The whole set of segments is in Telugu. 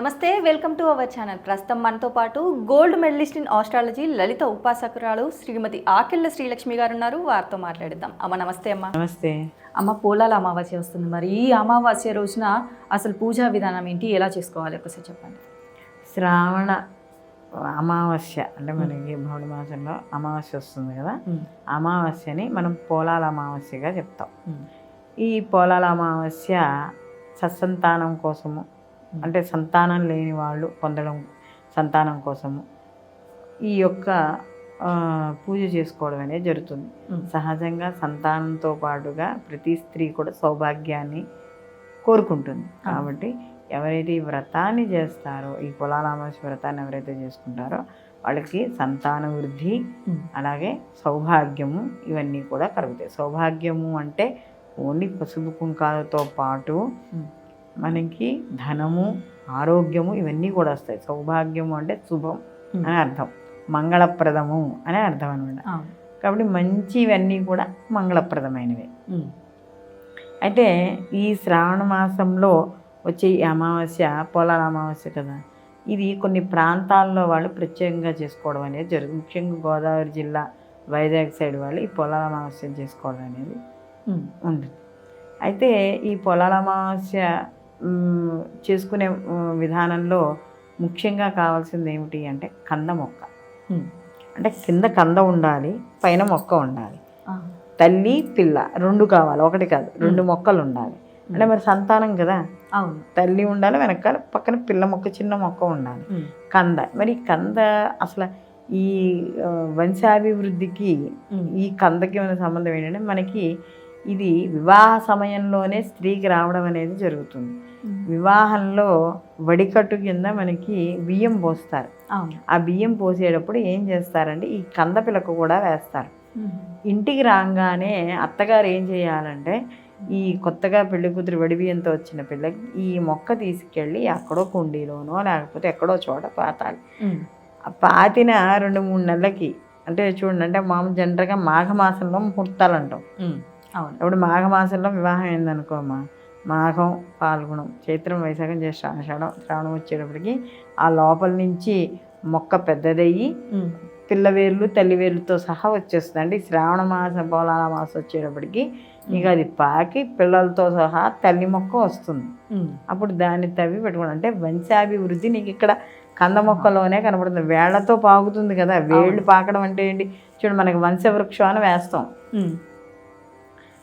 నమస్తే, వెల్కమ్ టు అవర్ ఛానల్. ప్రస్తుతం మనతో పాటు గోల్డ్ మెడలిస్ట్ ఇన్ ఆస్ట్రాలజీ లలిత ఉపాసకురాలు శ్రీమతి ఆకెళ్ళ శ్రీలక్ష్మి గారు ఉన్నారు. వారితో మాట్లాడిద్దాం. అమ్మ నమస్తే. అమ్మ నమస్తే. అమ్మ, పోలాల అమావాస్య వస్తుంది. మరి ఈ అమావాస్య రోజున అసలు పూజా విధానం ఏంటి, ఎలా చేసుకోవాలి ఒకసారి చెప్పండి. శ్రావణ అమావాస్య అంటే మనకి బహుళ మాసంలో అమావాస్య వస్తుంది కదా, అమావాస్యని మనం పోలాల అమావాస్యగా చెప్తాం. ఈ పోలాల అమావాస్య సత్సంతానం కోసము, అంటే సంతానం లేని వాళ్ళు పొందడం సంతానం కోసము ఈ యొక్క పూజ చేసుకోవడం అనేది జరుగుతుంది. సహజంగా సంతానంతో పాటుగా ప్రతి స్త్రీ కూడా సౌభాగ్యాన్ని కోరుకుంటుంది. కాబట్టి ఎవరైతే ఈ వ్రతాన్ని చేస్తారో, ఈ పొలాల అమావాస్య వ్రతాన్ని ఎవరైతే చేసుకుంటారో వాళ్ళకి సంతాన వృద్ధి, అలాగే సౌభాగ్యము ఇవన్నీ కూడా కలుగుతాయి. సౌభాగ్యము అంటే ఓన్లీ పసుపు కుంకాలతో పాటు మనకి ధనము, ఆరోగ్యము ఇవన్నీ కూడా వస్తాయి. సౌభాగ్యము అంటే శుభం అని అర్థం, మంగళప్రదము అనే అర్థం అనమాట. కాబట్టి మంచి ఇవన్నీ కూడా మంగళప్రదమైనవి. అయితే ఈ శ్రావణ మాసంలో వచ్చే ఈ అమావాస్య పొలాల అమావాస్య కదా, ఇది కొన్ని ప్రాంతాల్లో వాళ్ళు ప్రత్యేకంగా చేసుకోవడం అనేది జరుగుతుంది. ముఖ్యంగా గోదావరి జిల్లా వైజాగ్ సైడ్ వాళ్ళు ఈ పొలాల అమావాస్య చేసుకోవడం అనేది ఉంటుంది. అయితే ఈ పొలాల అమావాస్య చేసుకునే విధానంలో ముఖ్యంగా కావాల్సింది ఏమిటి అంటే కంద మొక్క. అంటే కింద కంద ఉండాలి, పైన మొక్క ఉండాలి. తల్లి పిల్ల రెండు కావాలి, ఒకటి కాదు, రెండు మొక్కలు ఉండాలి. అంటే మరి సంతానం కదా, అవును, తల్లి ఉండాలి, వెనకాల పక్కన పిల్ల మొక్క, చిన్న మొక్క ఉండాలి, కంద. మరి కంద అసలు ఈ వంశాభివృద్ధికి ఈ కందకి ఉన్న సంబంధం ఏంటంటే, మనకి ఇది వివాహ సమయంలోనే స్త్రీకి రావడం అనేది జరుగుతుంది. వివాహంలో వడికట్టు కింద మనకి బియ్యం పోస్తారు. ఆ బియ్యం పోసేటప్పుడు ఏం చేస్తారంటే ఈ కంద పిలకు కూడా వేస్తారు. ఇంటికి రాగానే అత్తగారు ఏం చేయాలంటే ఈ కొత్తగా పెళ్లి కూతురు వడి బియ్యంతో వచ్చిన పిల్లకి ఈ మొక్క తీసుకెళ్ళి ఎక్కడో కుండీలోనో లేకపోతే ఎక్కడో చోట పాతాలి. పాతిన 2-3 నెలలకి, అంటే చూడండి, అంటే మామూలు జనరల్గా మాఘమాసంలో ముహూర్తాలు అంటాం. అవును, ఇప్పుడు మాఘమాసంలో వివాహం అయిందనుకోమ్మా, మాఘం, పాల్గొనం, చైత్రం, వైశాఖం, జ్యేష్ఠ, ఆషాఢం, శ్రావణం వచ్చేటప్పటికి ఆ లోపల నుంచి మొక్క పెద్దదయ్యి పిల్లవేర్లు తల్లివేర్లతో సహా వచ్చేస్తుంది. అంటే శ్రావణ మాసం పొలాల మాసం వచ్చేటప్పటికి ఇక అది పాకి పిల్లలతో సహా తల్లి మొక్క వస్తుంది. అప్పుడు దాన్ని తవ్వి పెట్టుకోండి. అంటే వంశాభివృద్ధి నీకు ఇక్కడ కంద మొక్కలోనే కనబడుతుంది. వేళ్లతో పాకుతుంది కదా, వేళ్ళు పాకడం అంటే ఏంటి చూడు, మనకి వంశవృక్షాన్ని వేస్తాం.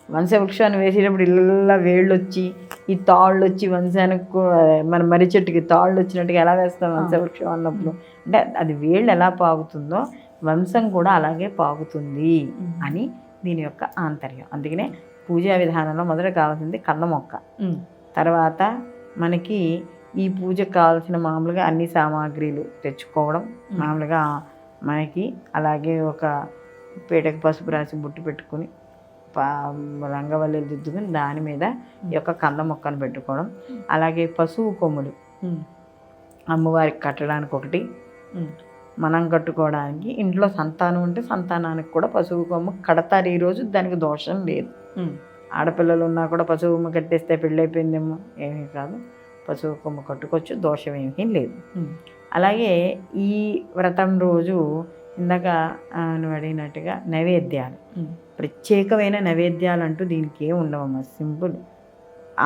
వంశవృక్షాన్ని వేసేటప్పుడు ఇళ్ళ వేళ్ళు వచ్చి ఈ తాళ్ళు వచ్చి వంశానికి మన మర్రి చెట్టుకి తాళ్ళు వచ్చినట్టుగా ఎలా వేస్తాం వంశవృక్షం అన్నప్పుడు, అంటే అది వేళ్ళు ఎలా పాకుతుందో వంశం కూడా అలాగే పాకుతుంది అని దీని యొక్క ఆంతర్యం. అందుకనే పూజా విధానంలో మొదట కావాల్సింది కంద మొక్క. తర్వాత మనకి ఈ పూజకు కావాల్సిన మామూలుగా అన్ని సామాగ్రిలు తెచ్చుకోవడం మామూలుగా మనకి. అలాగే ఒక పీటకు పసుపు రాసి బుట్టు పెట్టుకుని రంగవల్లిలు దిద్దుకుని దాని మీద ఈ యొక్క కంద మొక్కను పెట్టుకోవడం. అలాగే పశువు కొమ్ములు అమ్మవారికి కట్టడానికి ఒకటి, మనం కట్టుకోవడానికి. ఇంట్లో సంతానం ఉంటే సంతానానికి కూడా పశువు కొమ్ము కడతారు. ఈరోజు దానికి దోషం లేదు. ఆడపిల్లలు ఉన్నా కూడా పశువు కొమ్ము కట్టేస్తే పెళ్ళైపోయిందేమో, ఏమీ కాదు, పశువు కొమ్ము కట్టుకోవచ్చు, దోషం ఏమీ లేదు. అలాగే ఈ వ్రతం రోజు ఇందాక నువ్వు అడిగినట్టుగా నైవేద్యాలు, ప్రత్యేకమైన నైవేద్యాలు అంటూ దీనికి ఏమి ఉండవమ్మా. సింపుల్.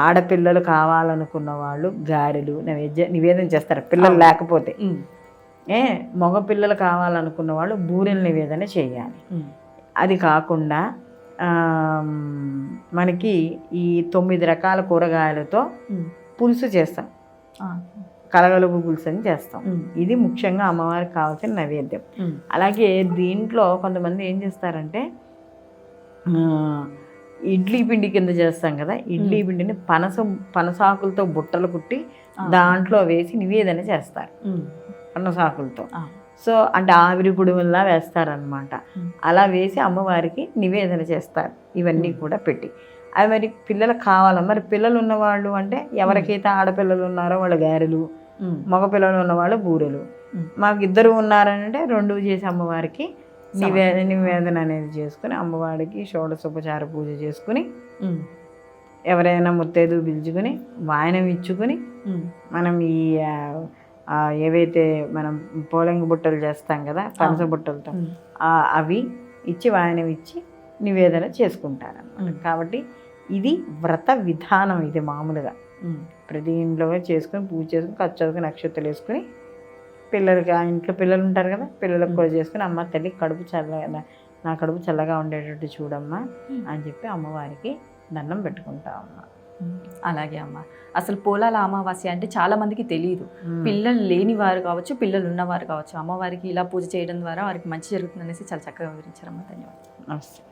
ఆడపిల్లలు కావాలనుకున్న వాళ్ళు గారెలు నివేదన చేస్తారు, పిల్లలు లేకపోతే. మగ పిల్లలు కావాలనుకున్న వాళ్ళు బూరెలు నివేదన చేయాలి. అది కాకుండా మనకి ఈ 9 రకాల కూరగాయలతో పులుసు చేస్తాం, కలగలుపు పులుసు అని చేస్తాం. ఇది ముఖ్యంగా అమ్మవారికి కావాల్సిన నైవేద్యం. అలాగే దీంట్లో కొంతమంది ఏం చేస్తారంటే ఇడ్లీ పిండి కింద చేస్తాం కదా, ఇడ్లీ పిండిని పనసాకులతో బుట్టలు కుట్టి దాంట్లో వేసి నివేదన చేస్తారు పనసాకులతో. సో అంటే ఆవిరి గుడువల్లా వేస్తారనమాట. అలా వేసి అమ్మవారికి నివేదన చేస్తారు. ఇవన్నీ కూడా పెట్టి అవి మరి పిల్లలకు కావాలి. మరి పిల్లలు ఉన్నవాళ్ళు అంటే ఎవరికైతే ఆడపిల్లలు ఉన్నారో వాళ్ళు గారెలు, మగ పిల్లలు ఉన్నవాళ్ళు బూరెలు. మాకు 2 ఉన్నారంటే 2 చేసి అమ్మవారికి నివేదన అనేది చేసుకుని అమ్మవారికి షోడశోపచార పూజ చేసుకుని ఎవరైనా ముత్తైదు పిలుచుకుని వాయనం ఇచ్చుకుని మనం ఈ ఏవైతే మనం పోలంగి బుట్టలు చేస్తాం కదా పనస బుట్టలతో అవి ఇచ్చి వాయనం ఇచ్చి నివేదన చేసుకుంటారన్నమాట. కాబట్టి ఇది వ్రత విధానం. ఇది మామూలుగా ప్రతి ఇంట్లో చేసుకుని పూజ చేసుకుని ఖర్చు చదువుకుని నక్షత్రాలు వేసుకుని పిల్లలకి ఆ ఇంట్లో పిల్లలు ఉంటారు కదా పిల్లలకు కూడా చేసుకుని అమ్మ తల్లి కడుపు చల్లగా నా కడుపు చల్లగా ఉండేటట్టు చూడమ్మా అని చెప్పి అమ్మవారికి దండం పెట్టుకుంటామమ్మా. అలాగే అమ్మ, అసలు పోలాల అమావాస్య అంటే చాలా మందికి తెలియదు. పిల్లలు లేని వారు కావచ్చు, పిల్లలు ఉన్నవారు కావచ్చు, అమ్మవారికి ఇలా పూజ చేయడం ద్వారా వారికి మంచి జరుగుతుంది అనేసి చాలా చక్కగా వివరించారమ్మా. ధన్యవాదాలు. నమస్తే.